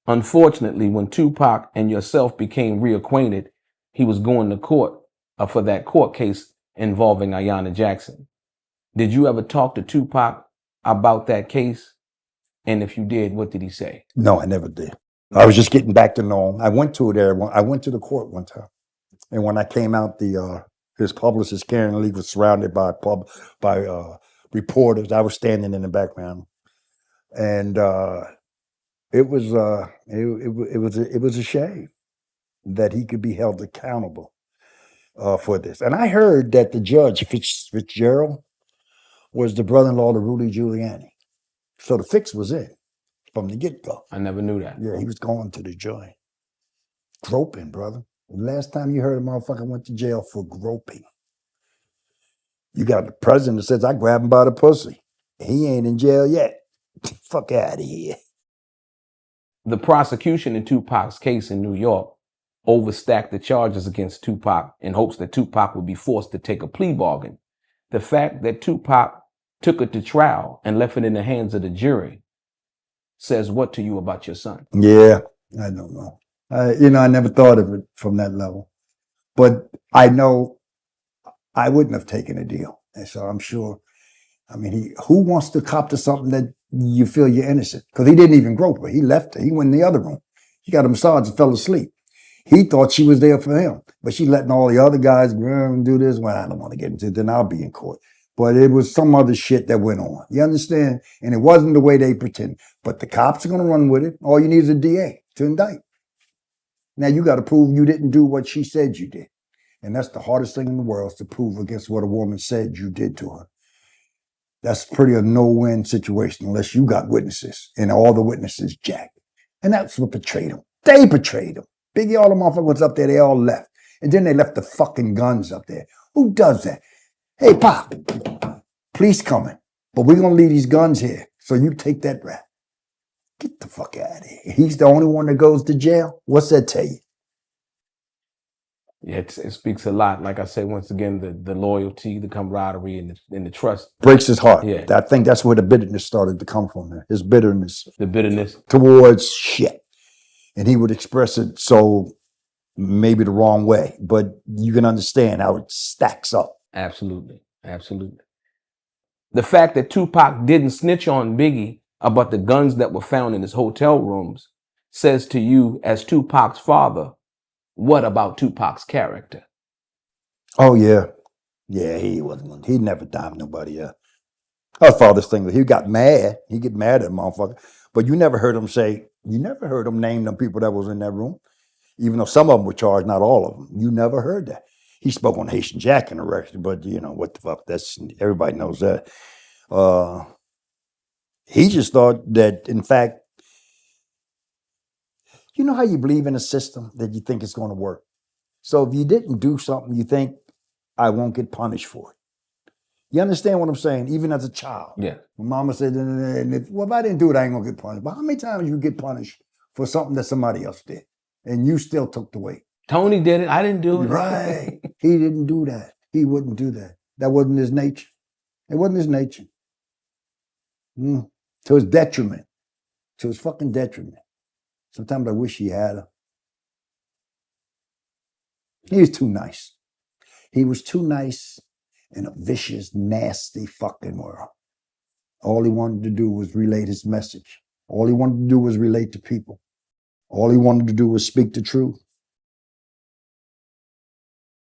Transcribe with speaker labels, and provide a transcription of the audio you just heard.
Speaker 1: Unfortunately, when Tupac and yourself became reacquainted, he was going to court for that court case involving Ayanna Jackson. Did you ever talk to Tupac about that case? And if you did, what did he say?
Speaker 2: No, I never did. I was just getting back to know him. I went to the court one time, and when I came out, his publicist Karen Lee was surrounded by reporters. I was standing in the background, and it was a shame that he could be held accountable for this. And I heard that the judge Fitzgerald was the brother-in-law to Rudy Giuliani, so the fix was in from the get-go.
Speaker 1: I never knew that.
Speaker 2: Yeah, he was going to the joint. Groping, brother. The last time you heard a motherfucker went to jail for groping. You got the president that says, I grabbed him by the pussy. He ain't in jail yet. Fuck out of here.
Speaker 1: The prosecution in Tupac's case in New York overstacked the charges against Tupac in hopes that Tupac would be forced to take a plea bargain. The fact that Tupac took it to trial and left it in the hands of the jury says what to you about your son?
Speaker 2: Yeah, I don't know. I never thought of it from that level. But I know I wouldn't have taken a deal. And so I'm sure, who wants to cop to something that you feel you're innocent? Because he didn't even grope her. He left her. He went in the other room. He got a massage and fell asleep. He thought she was there for him. But she letting all the other guys do this. Well, I don't want to get into it. Then I'll be in court. But it was some other shit that went on. You understand? And it wasn't the way they pretend. But the cops are going to run with it. All you need is a DA to indict. Now you got to prove you didn't do what she said you did. And that's the hardest thing in the world, is to prove against what a woman said you did to her. That's pretty a no-win situation unless you got witnesses. And all the witnesses jacked. And that's what betrayed them. They betrayed them. Biggie, all the motherfuckers up there, they all left. And then they left the fucking guns up there. Who does that? Hey, Pop, police coming, but we're going to leave these guns here, so you take that rap. Get the fuck out of here. He's the only one that goes to jail? What's that tell you?
Speaker 1: Yeah, it speaks a lot. Like I said, once again, the loyalty, the camaraderie, and the trust.
Speaker 2: Breaks his heart.
Speaker 1: Yeah.
Speaker 2: I think that's where the bitterness started to come from. His bitterness.
Speaker 1: The bitterness.
Speaker 2: Towards shit. And he would express it so maybe the wrong way, but you can understand how it stacks up.
Speaker 1: Absolutely. Absolutely. The fact that Tupac didn't snitch on Biggie about the guns that were found in his hotel rooms says to you, as Tupac's father, what about Tupac's character?
Speaker 2: Oh, yeah. Yeah, he wasn't. He never dimed nobody up. Our father's thing was he got mad. He get mad at a motherfucker. But you never heard him name them people that was in that room. Even though some of them were charged, not all of them. You never heard that. He spoke on Haitian Jack in the record, but what the fuck? That's everybody knows that. He just thought that, in fact, you know how you believe in a system that you think it's going to work. So if you didn't do something, you think I won't get punished for it. You understand what I'm saying? Even as a child.
Speaker 1: Yeah.
Speaker 2: My mama said, if I didn't do it, I ain't gonna get punished. But how many times you get punished for something that somebody else did, and you still took the weight?
Speaker 1: Tony did it. I didn't do it.
Speaker 2: Right. He didn't do that. He wouldn't do that. That wasn't his nature. It wasn't his nature. To his detriment. To his fucking detriment. Sometimes I wish he had her. He was too nice. He was too nice in a vicious, nasty fucking world. All he wanted to do was relate his message. All he wanted to do was relate to people. All he wanted to do was speak the truth.